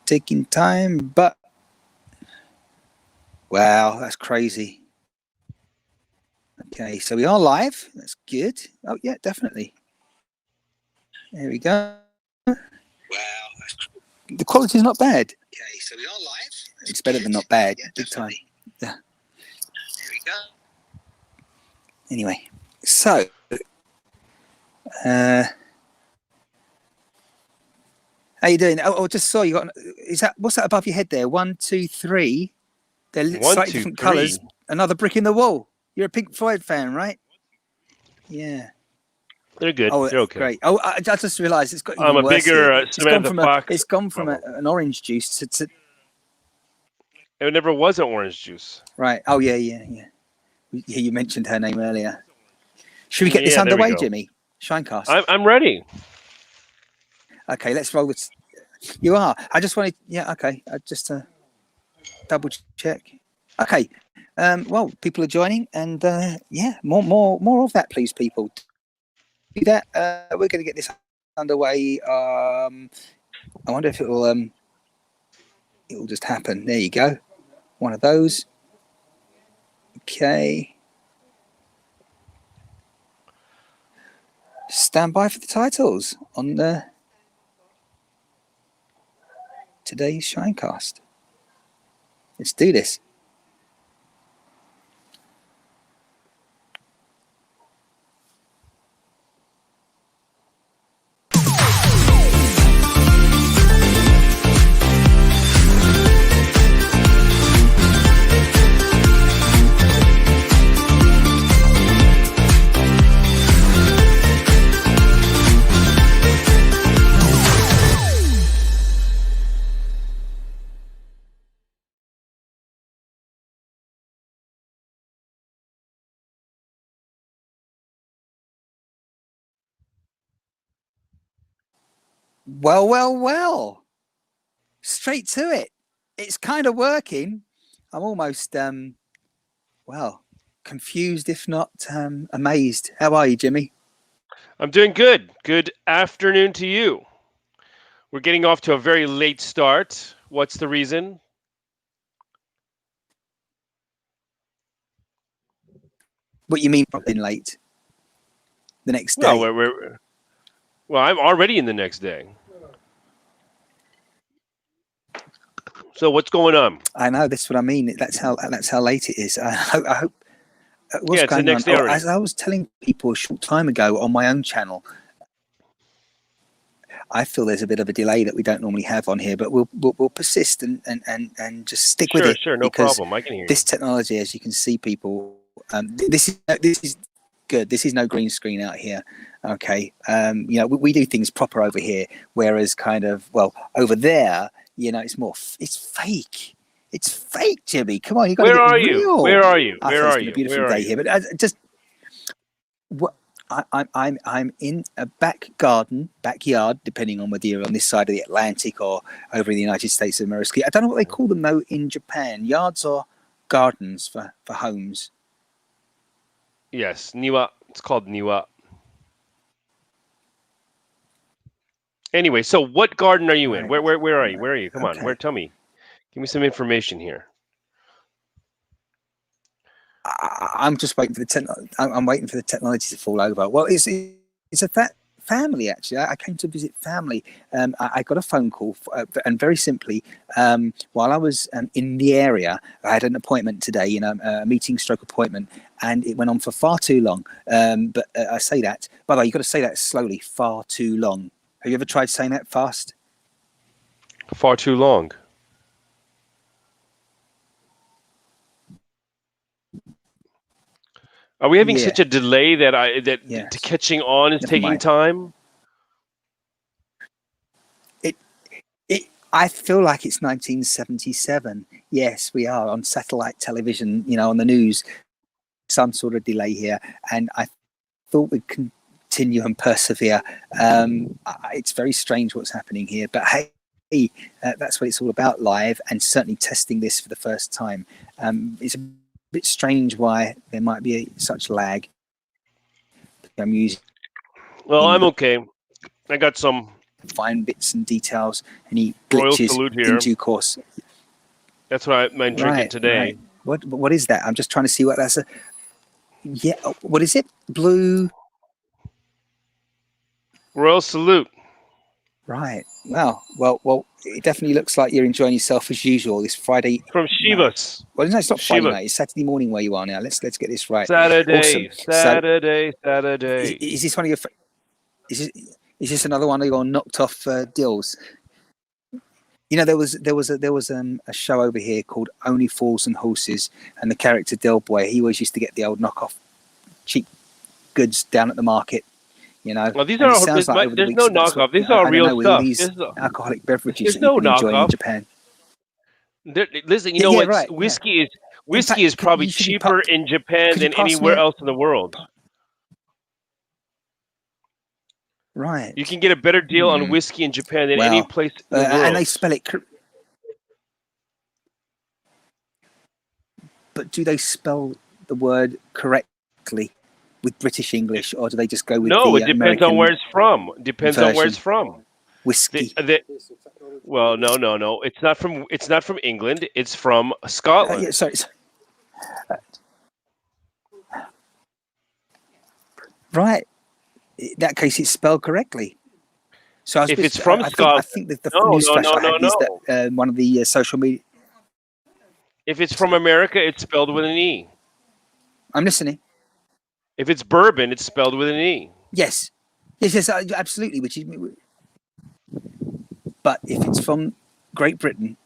taking time, but wow, that's crazy. Okay, so we are live. That's good. Oh yeah, definitely. There we go. Wow, the quality is not bad. Okay, so we are live. It's better than not bad. Yeah, big time. Yeah. There we go. Anyway, so how you doing? Oh, just saw you got. Is that what's that above your head there? 1, 2, 3. They're slightly different colours. Another brick in the wall. You're a Pink Floyd fan, right? Yeah. They're good. Oh, they're okay. Great. Oh, I just realised it's got even I'm a worse bigger here. Samantha Fox. It's gone from an orange juice to. It never was an orange juice. Right. Oh yeah. You mentioned her name earlier. Should we get this underway, Jimmie? ShineCast. I'm ready. Okay, let's roll this. You are. I just wanted. Yeah. Okay. Just to double check. Okay. Well, people are joining, and yeah, more of that, please, people. Do that. We're going to get this underway. I wonder if it'll just happen. There you go. One of those. Okay. Stand by for the titles on the today's ShineCast. Let's do this. Well. Straight to it. It's kind of working. I'm almost, confused, if not amazed. How are you, Jimmie? I'm doing good. Good afternoon to you. We're getting off to a very late start. What's the reason? What you mean being late? The next day? Well, I'm already in the next day. So what's going on? I know, that's what I mean. That's how late it is. I hope. What's going on? As I was telling people a short time ago on my own channel, I feel there's a bit of a delay that we don't normally have on here, but we'll persist and just stick with it. Sure, no problem. I can hear you. This technology, as you can see, people, this is good. This is no green screen out here. Okay, we do things proper over here, whereas over there, it's fake. It's fake, Jimmie. Come on, you got to get real. Where are you? Where are you? It's been a beautiful day here, but just what I'm in a backyard, depending on whether you're on this side of the Atlantic or over in the United States of America. I don't know what they call them though in Japan. Yards or gardens for homes. Yes, niwa. It's called niwa. Anyway, so what garden are you in? Where are you? Where are you? Come on, tell me. Give me some information here. I'm just waiting for I'm waiting for the technology to fall over. Well, it's a family actually. I came to visit family. I got a phone call, and very simply, while I was in the area, I had an appointment today. A meeting / appointment, and it went on for far too long. But I say that. By the way, you got to say that slowly. Far too long. Have you ever tried saying that fast? Far too long. Are we having such a delay that catching on is taking time? I feel like it's 1977. Yes, we are on satellite television, on the news, some sort of delay here. And I thought we'd continue and persevere. It's very strange what's happening here, but hey, that's what it's all about, live, and certainly testing this for the first time. It's a bit strange why there might be such lag. Well, I'm okay. I got some fine bits and details, any Royal glitches salute in here. due course. That's what I'm drinking today. Right. What is that? I'm just trying to see what that's. What is it? Blue. Royal salute. Right. Wow. Well. It definitely looks like you're enjoying yourself as usual this Friday. From Shivas. No. Well, no, it's not Friday Shivas. night. It's Saturday morning where you are now. Let's get this right. Saturday. Awesome. Saturday. Is this one of your? Is this another one of your knocked off deals? You know, there was a show over here called Only Fools and Horses, and the character Del Boy, he always used to get the old knockoff cheap goods down at the market. You know, well, these and are. it sounds like over the There's weeks no that that's knockoff. These I are don't real know, with all stuff. these alcoholic beverages There's that no you've been enjoying in knockoff. Japan. Listen, you know what? Right, whiskey fact, is probably you should cheaper in Japan could you than pass me anywhere a- else in the world. Right. You can get a better deal on whiskey in Japan than any place in the world. And they spell it. But do they spell the word correctly with British English, or do they just go with no, the it depends American on where it's from. Depends on where it's from. Whiskey. Well, no. It's not from England. It's from Scotland. Sorry. Right. In that case, it's spelled correctly. So if it's from Scotland, I think that the news flash I had is that one of the social media. If it's from America, it's spelled with an E. I'm listening. If it's bourbon, it's spelled with an E. Yes, absolutely. But if it's from Great Britain,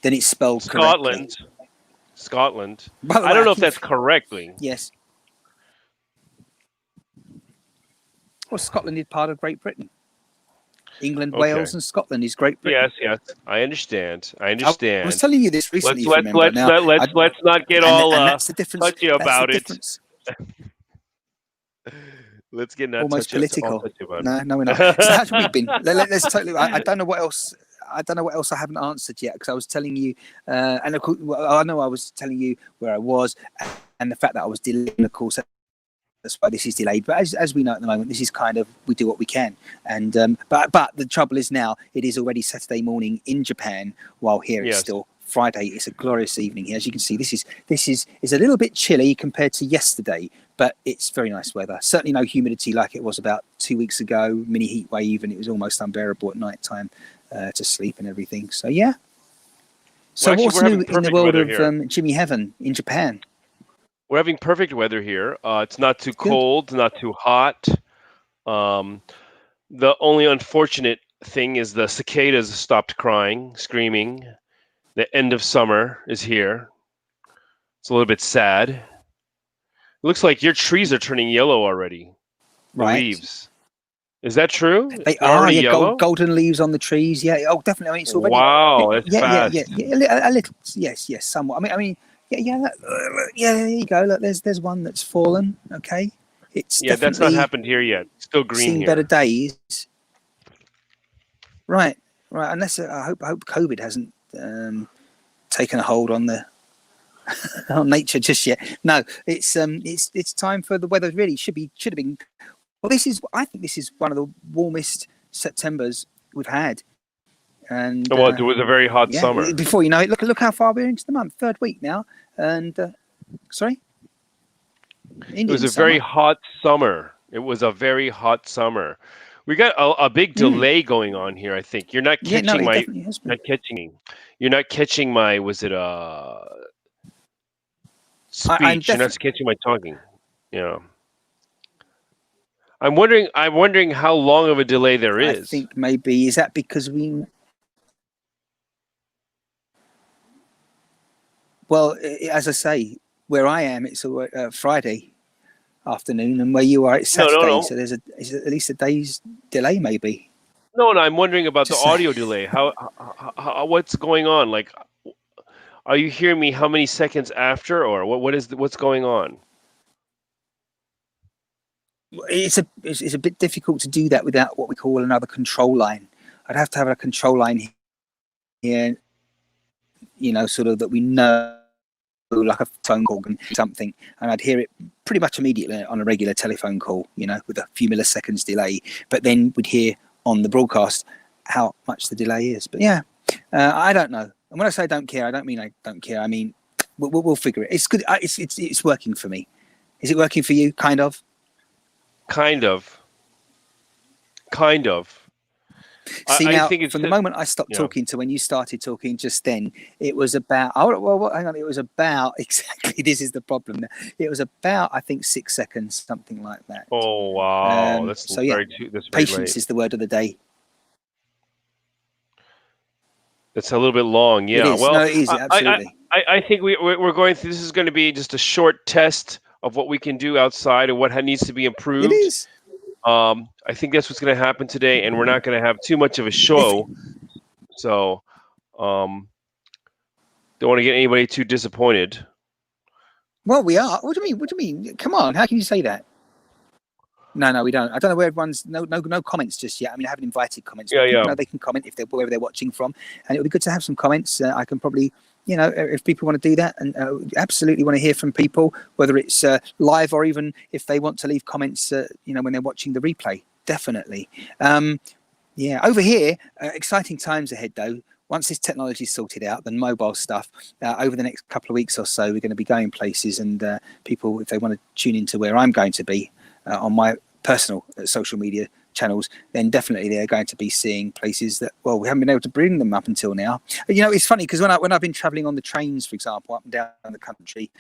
then it's spelled Scotland. correctly. Scotland. By the way, I don't know if that's correctly. Yes. Well, Scotland is part of Great Britain. England, Okay. Wales, and Scotland is Great Britain. Yes. I understand. I was telling you this recently. Let's not get all that's the difference, touchy about it. Let's get not almost touchy, political. touchy about No, we're not. So how's we been? Let's totally. I don't know what else. I don't know what else I haven't answered yet, because I was telling you, and of course, I know I was telling you where I was, and the fact that I was delayed. Of course, that's why this is delayed. But as we know at the moment, this is kind of, we do what we can. And but the trouble is now it is already Saturday morning in Japan, while here it's still Friday. It's a glorious evening here. As you can see, this is a little bit chilly compared to yesterday, but it's very nice weather. Certainly no humidity like it was about 2 weeks ago. Mini heat wave, and it was almost unbearable at night time to sleep and everything. So yeah. So what's new in the world of Jimmie Heaven in Japan? We're having perfect weather here. It's not too cold, not too hot. The only unfortunate thing is the cicadas stopped crying, screaming. The end of summer is here. It's a little bit sad. It looks like your trees are turning yellow already. The leaves. Is that true? They are, yeah, golden leaves on the trees. Yeah, oh, definitely. I mean, it's already. Wow, that's fast. Yeah, a little. Yes, somewhat. I mean. Yeah. There you go. Look, there's one that's fallen. Okay, it's that's not happened here yet. Still green seen here. Better days. Right. Unless I hope COVID hasn't taken a hold on the on nature just yet. No, it's time for the weather. Really should have been. Well, I think this is one of the warmest Septembers we've had. And it was a very hot summer. Before you know it, look how far we're into the month. 3rd week now, and sorry. It was a very hot summer. It was a very hot summer. We got a big delay going on here. I think you're not catching not catching me. You're not catching my. Was it speech? You're not catching my talking. Yeah. I'm wondering how long of a delay there is. I think maybe is that because we. Well, as I say, where I am, it's a Friday afternoon, and where you are, it's Saturday. No. So there's at least a day's delay, maybe. No, I'm wondering about the audio delay. How what's going on? Like, are you hearing me? How many seconds after, or what's going on? It's a bit difficult to do that without what we call another control line. I'd have to have a control line here, sort of that we know, like a phone call and something, and I'd hear it pretty much immediately on a regular telephone call, with a few milliseconds delay. But then we'd hear on the broadcast how much the delay is. But yeah, I don't know. And when I say I don't care, I don't mean I don't care. I mean we'll figure it. It's good. It's working for me. Is it working for you? Kind of. Kind of. See, I now, think it's from the moment I stopped talking to when you started talking just then, it was about, hang on, it was about, exactly, this is the problem. It was about, I think, 6 seconds, something like that. Oh, wow. That's very patience late. is the word of the day. That's a little bit long, yeah. It is. Well, No, it is, absolutely. I think we're going through, this is going to be just a short test of what we can do outside and what needs to be improved. It is. I think that's what's going to happen today, and we're not going to have too much of a show. So, don't want to get anybody too disappointed. Well, we are. What do you mean? What do you mean? Come on, how can you say that? No, we don't. I don't know where everyone's. No comments just yet. I mean, I haven't invited comments. Yeah, people know they can comment if they're wherever they're watching from, and it would be good to have some comments. I can probably, if people want to do that, and absolutely want to hear from people, whether it's live or even if they want to leave comments, when they're watching the replay. Definitely. Yeah, over here, exciting times ahead though. Once this technology is sorted out, the mobile stuff, over the next couple of weeks or so, we're going to be going places, and people, if they want to tune into where I'm going to be on my personal social media channels, then definitely they're going to be seeing places that, well, we haven't been able to bring them up until now. It's funny because when I've been traveling on the trains, for example, up and down the country,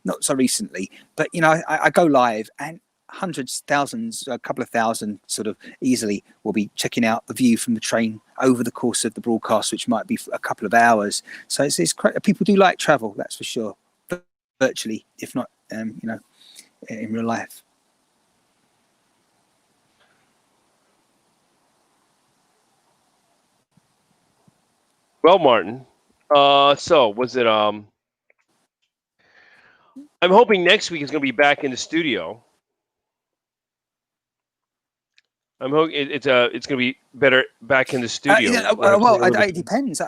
not so recently, but I go live and hundreds, thousands, a couple of thousand sort of easily will be checking out the view from the train over the course of the broadcast, which might be a couple of hours. So it's people do like travel, that's for sure, virtually, if not in real life. Well, Martin, so was it I'm hoping next week is going to be back in the studio. I'm hoping it's going to be better back in the studio. It depends.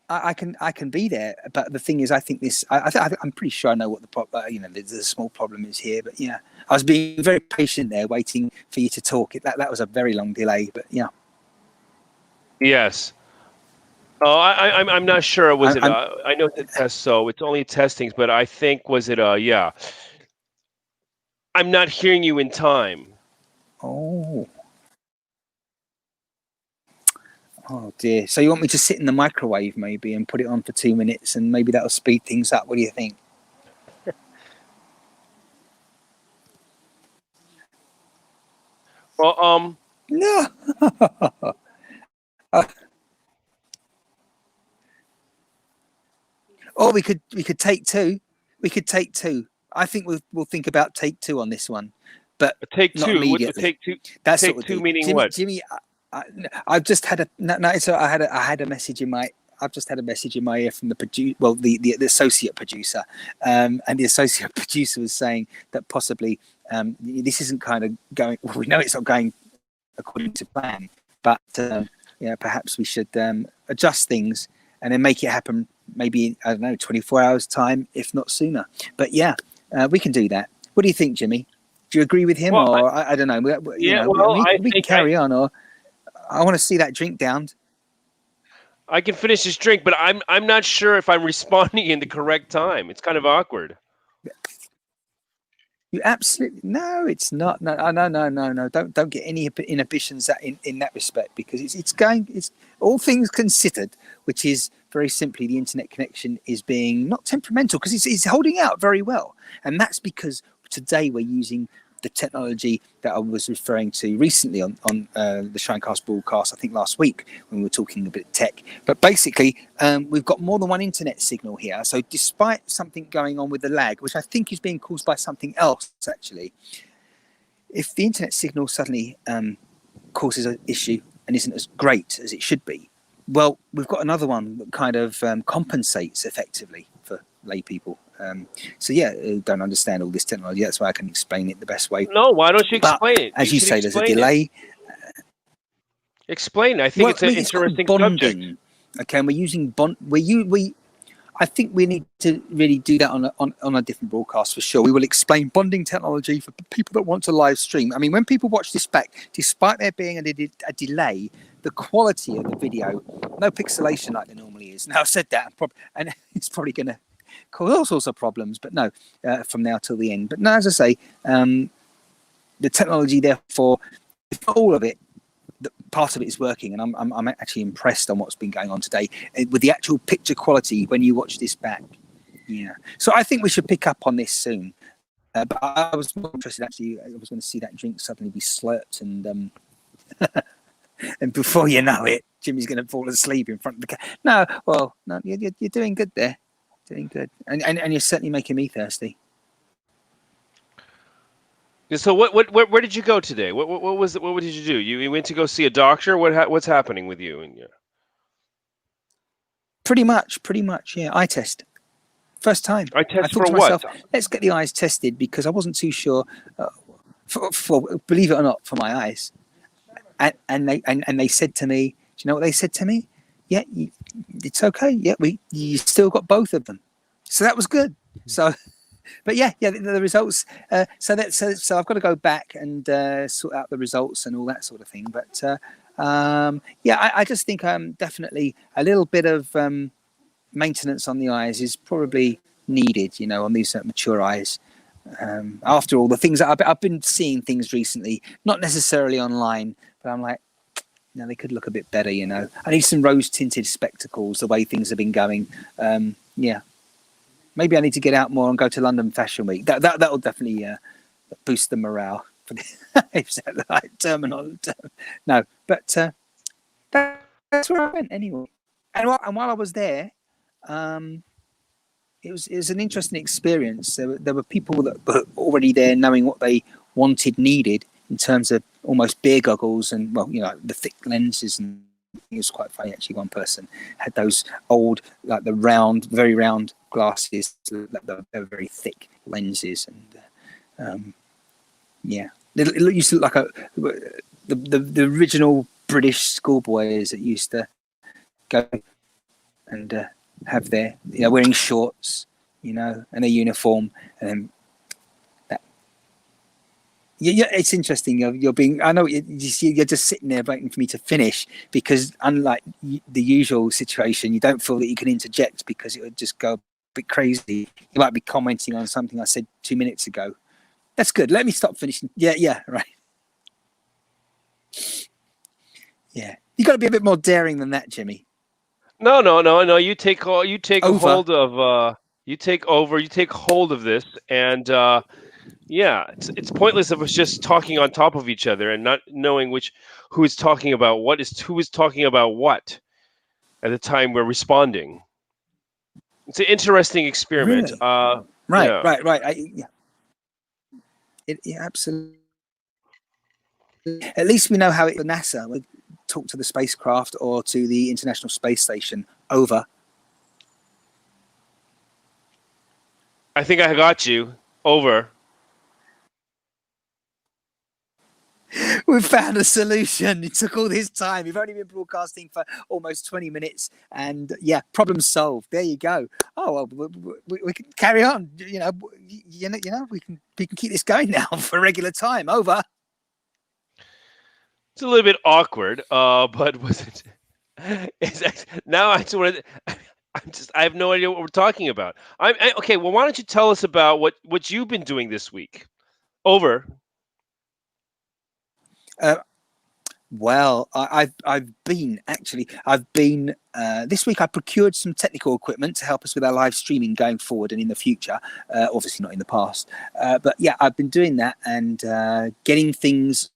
I can be there, but the thing is, I think this. I'm pretty sure I know what the small problem is here. But yeah, I was being very patient there, waiting for you to talk. That was a very long delay, but yeah. Yes. Oh, I'm not sure. Was it? I know the test, so it's only testings, but I think was it? Yeah. I'm not hearing you in time. Oh dear. So you want me to sit in the microwave maybe and put it on for 2 minutes, and maybe that'll speed things up? What do you think? Well, no. Or we could take two. We could take two. I think we'll think about take two on this one, but take not two. Immediately. Take two. That's take two meaning Jimmie, what? Jimmie, I've just had I had a message in my. I've just had a message in my ear from the associate producer, and the associate producer was saying that possibly this isn't kind of going. Well, we know it's not going according to plan, but perhaps we should adjust things and then make it happen. Maybe, I don't know, 24 hours time, if not sooner. But yeah, we can do that. What do you think, Jimmie? Do you agree with him, or I don't know? We can carry on, or I want to see that drink downed. I can finish this drink, but I'm not sure if I'm responding in the correct time. It's kind of awkward. You absolutely no, it's not. No. Don't get any inhibitions in that respect, because it's all things considered, which is very simply the internet connection is being not temperamental, because it's holding out very well, and that's because today we're using the technology that I was referring to recently on the ShineCast broadcast, I think last week, when we were talking a bit of tech. But basically, we've got more than one internet signal here. So despite something going on with the lag, which I think is being caused by something else, actually, if the internet signal suddenly causes an issue and isn't as great as it should be, well, we've got another one that kind of compensates effectively for lay people. So yeah, don't understand all this technology. That's why I can explain it the best way. No, why don't you explain it? As you say, there's a delay. Explain. I think it's an interesting subject. Okay, and we're using bond. I think we need to really do that on a different broadcast for sure. We will explain bonding technology for people that want to live stream. I mean, when people watch this back, despite there being a delay, the quality of the video, no pixelation like there normally is. Now I've said that, and it's probably going to cause all sorts of problems, but no, from now till the end. But no, as I say, the technology, therefore, if not all of it, part of it is working, and I'm actually impressed on what's been going on today with the actual picture quality when you watch this back. Yeah, so I think we should pick up on this soon. But I was more interested, actually. I was going to see that drink suddenly be slurped, and and before you know it, Jimmie's going to fall asleep in front of the car. No, you're doing good there, doing good, and you're certainly making me thirsty. So where did you go today? What did you do? You went to go see a doctor? What's happening with you? Pretty much, yeah. Eye test. First time. Eye test I thought for to myself, what? let's get the eyes tested, because I wasn't too sure. For believe it or not, for my eyes, and they said to me, do you know what they said to me? Yeah, it's okay. Yeah, you still got both of them, so that was good. So. But yeah, the results. So I've got to go back and sort out the results and all that sort of thing. But I just think definitely a little bit of maintenance on the eyes is probably needed. You know, on these mature eyes. After all the things that I've been seeing things recently, not necessarily online, but I'm like, no, they could look a bit better. You know, I need some rose tinted spectacles. The way things have been going. Yeah. Maybe I need to get out more and go to London Fashion Week. That'll definitely boost the morale. Is that the right terminology? No, but that's where I went anyway. And while I was there, it was an interesting experience. There were people that were already there, knowing what they wanted, needed in terms of almost beer goggles and the thick lenses. And it was quite funny actually. One person had those old, like the round, very round glasses, they're very thick lenses, and it used to look like the original British schoolboys that used to go and have their wearing shorts, and a uniform, and that. Yeah, it's interesting. You're being. I know you're just sitting there waiting for me to finish, because unlike the usual situation, you don't feel that you can interject because it would just go bit crazy. You might be commenting on something I said 2 minutes ago. That's good. Let me stop finishing. Yeah, right. Yeah, you got to be a bit more daring than that, Jimmie. No. You take hold of. You take hold of this, and it's pointless of us just talking on top of each other and not knowing who is talking about what who is talking about what at the time we're responding. It's an interesting experiment. Really? Right. Absolutely. At least we know how the NASA would talk to the spacecraft or to the International Space Station. Over. I think I got you. Over. We've found a solution. It took all this time. We've only been broadcasting for almost 20 minutes, and problem solved. There you go. Oh well, we can carry on. We can keep this going now for regular time. Over. It's a little bit awkward, but was it? Now I have no idea what we're talking about. Okay. Well, why don't you tell us about what you've been doing this week? Over. Well, I've been this week. I procured some technical equipment to help us with our live streaming going forward and in the future. Obviously not in the past, but yeah, I've been doing that and getting things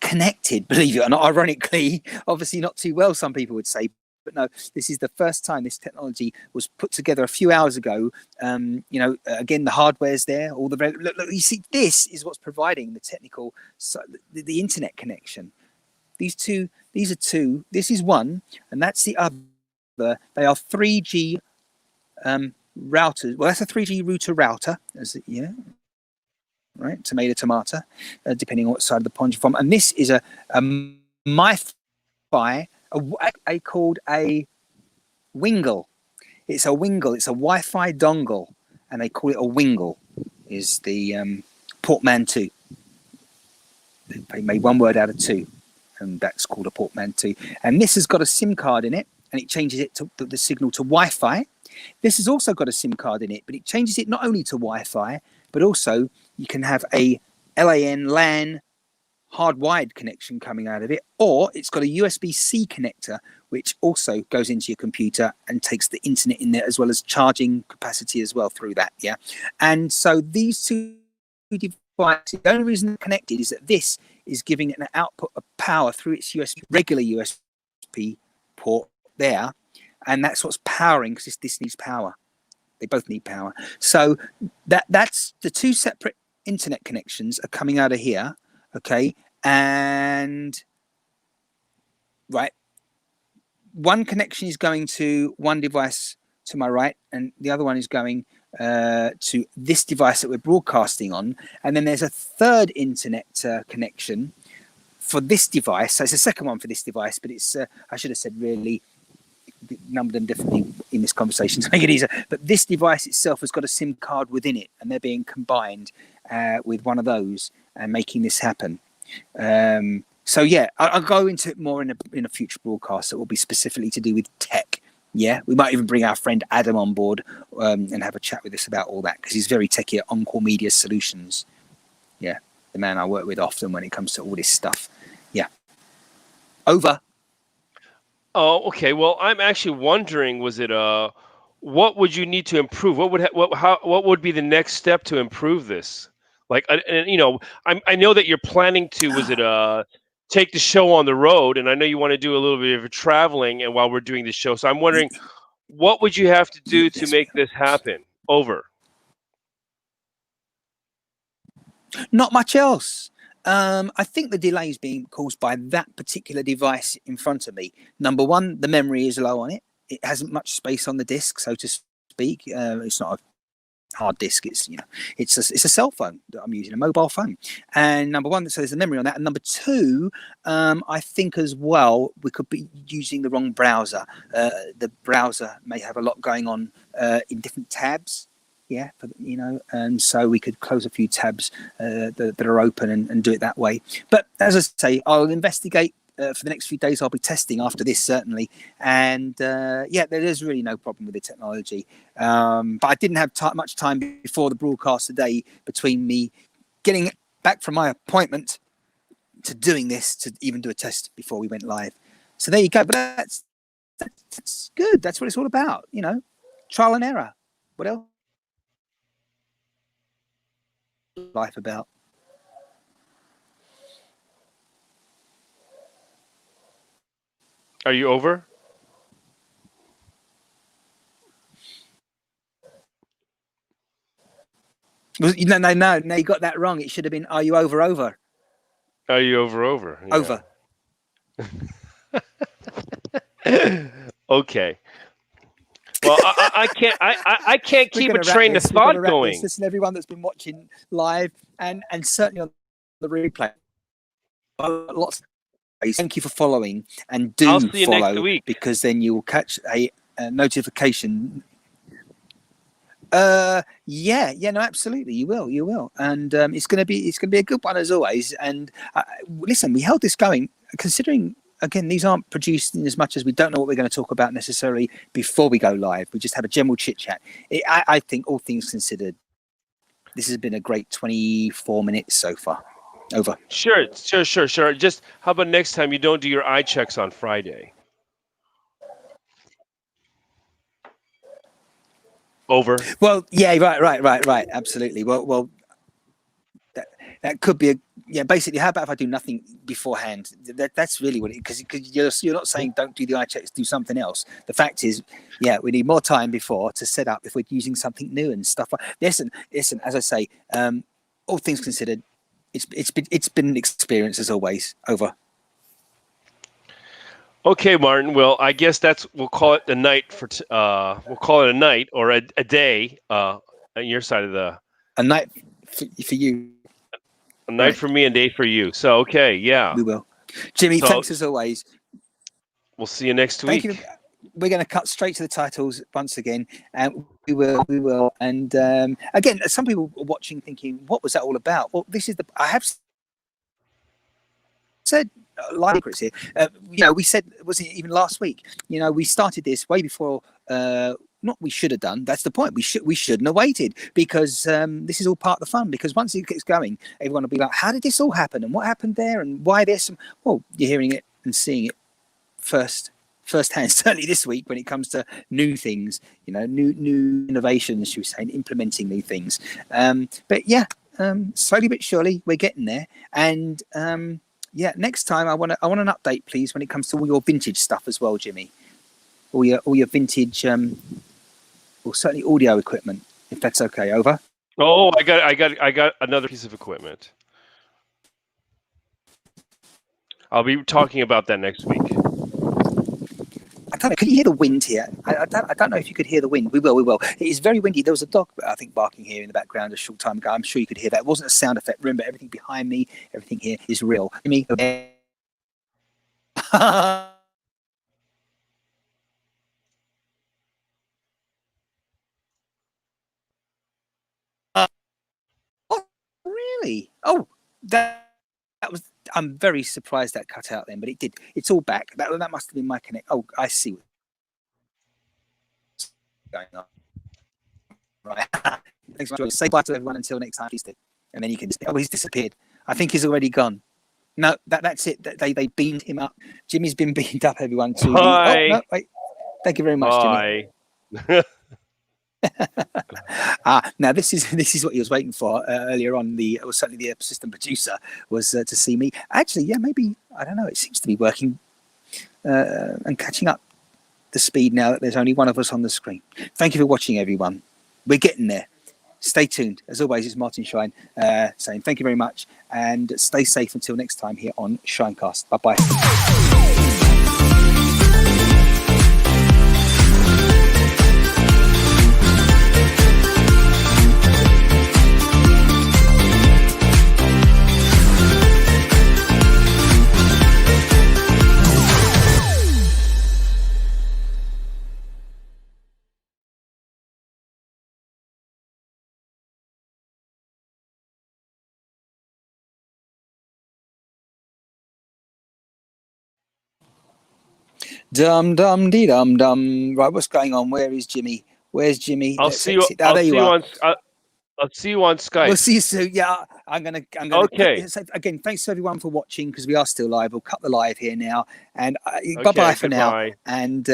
connected. Believe it or not, ironically, obviously not too well, some people would say. But no, this is the first time this technology was put together a few hours ago. Again, the hardware's there. All the look, you see, this is what's providing the technical, the internet connection. These are two. This is one, and that's the other. They are 3G routers. Well, that's a 3G router. Right, tomato, depending on what side of the pond you're from. And this is a MiFi. Called a Wingle. It's a wingle. It's a Wi-Fi dongle, and they call it a wingle. Is the portmanteau? They made one word out of two, and that's called a portmanteau. And this has got a SIM card in it, and it changes it to the signal to Wi-Fi. This has also got a SIM card in it, but it changes it not only to Wi-Fi, but also you can have a LAN hardwired connection coming out of it, or it's got a USB-C connector, which also goes into your computer and takes the internet in there, as well as charging capacity as well through that. Yeah. And so these two devices, the only reason they're connected is that this is giving it an output of power through its regular USB port there. And that's what's powering, because this needs power. They both need power. So that's the two separate internet connections are coming out of here. Okay. And right, one connection is going to one device to my right, and the other one is going to this device that we're broadcasting on. And then there's a third internet connection for this device. So it's a second one for this device, but it's I should have said really numbered them differently in this conversation to make it easier. But this device itself has got a SIM card within it, and they're being combined with one of those and making this happen. So yeah, I'll go into it more in a future broadcast that will be specifically to do with tech. Yeah, we might even bring our friend Adam on board and have a chat with us about all that, because he's very techy at Encore Media Solutions. Yeah, the man I work with often when it comes to all this stuff. Yeah. Over. Oh, okay. Well, I'm actually wondering, was it what would you need to improve? What would be the next step to improve this? Like, and, you know, I know that you're planning to, was it take the show on the road, and I know you want to do a little bit of traveling, and while we're doing the show, so I'm wondering, what would you have to do to make this happen? Over. Not much else. I think the delay is being caused by that particular device in front of me. Number one, the memory is low on it. It hasn't much space on the disk, so to speak. It's not a hard disk. It's it's a cell phone that I'm using, a mobile phone. And number one, so there's the memory on that. And number two, I think as well we could be using the wrong browser. The browser may have a lot going on in different tabs. Yeah, and so we could close a few tabs that are open and do it that way. But as I say, I'll investigate for the next few days. I'll be testing after this, certainly. And yeah, there's really no problem with the technology. But I didn't have much time before the broadcast today, between me getting back from my appointment to doing this, to even do a test before we went live. So there you go. But that's good. That's what it's all about, trial and error. What else? Life about. Are you over? No, you got that wrong. It should have been, are you over? Are you over? Yeah. Over. Okay. Well, I can't keep a train of thought going. Listen, everyone that's been watching live and certainly on the replay. Lots. Thank you for following, and do I'll see you follow, next week, because then you will catch a notification. No, absolutely, you will, and it's going to be a good one as always. And listen, we held this going, considering. Again, these aren't produced in as much as we don't know what we're going to talk about necessarily before we go live. We just have a general chit chat. I think, all things considered, this has been a great 24 minutes so far. Over. Sure. Just how about next time you don't do your eye checks on Friday? Over. Well, yeah, right. Absolutely. Well, that could be basically, how about if I do nothing beforehand? That's really what it, because you're not saying don't do the eye checks, do something else. The fact is, we need more time before to set up if we're using something new and stuff. Listen, as I say, all things considered, it's been an experience as always. Over. Okay, Martin. Well, I guess we'll call it a night we'll call it a night or a day on your side of the. A night for you. A night for me and day for you. So, okay, yeah. We will. Jimmie, thanks as always. We'll see you next week. we're going to cut straight to the titles once again, and we will. And again, some people are watching, thinking, "What was that all about?" Well, this is I have said live secrets here. We said, was it even last week? We started this way before. Not we should have done. That's the point. We shouldn't have waited, because this is all part of the fun. Because once it gets going, everyone will be like, "How did this all happen? And what happened there? And why there's some?" Well, you're hearing it and seeing it firsthand. Certainly this week, when it comes to new things, new innovations, should we say, and implementing new things. But yeah, slowly but surely, we're getting there. And next time I want an update, please, when it comes to all your vintage stuff as well, Jimmie. All your vintage. Well, certainly audio equipment, if that's okay. Over. Oh, I got another piece of equipment. I'll be talking about that next week. I don't know. Can you hear the wind here? I don't know if you could hear the wind. We will. It is very windy. There was a dog, I think, barking here in the background a short time ago. I'm sure you could hear that. It wasn't a sound effect. Remember, everything behind me, everything here is real. Me. Really? Oh, that was. I'm very surprised that cut out then, but it did. It's all back. That must have been my connect. Oh, I see what's going on. Right. Thanks for joining. Say bye to everyone until next time, please. And then you can. Oh, he's disappeared. I think he's already gone. No, that's it. They beamed him up. Jimmie's been beamed up. Everyone too. Bye. Oh no, wait. Thank you very much, Bye. Jimmie. Now this is what he was waiting for earlier on. Certainly the assistant producer was to see me. Actually, yeah, maybe, I don't know. It seems to be working and catching up the speed now that there's only one of us on the screen. Thank you for watching, everyone. We're getting there. Stay tuned. As always, it's Martin Shine saying thank you very much, and stay safe until next time here on ShineCast. Bye-bye. Dum dum dee dum dum. Right, what's going on? Where is Jimmie? Where's Jimmie? I'll see you on Skype. We'll see you soon. Yeah, I'm gonna. Okay. Again, thanks to everyone for watching, because we are still live. We'll cut the live here now, and bye bye for now. And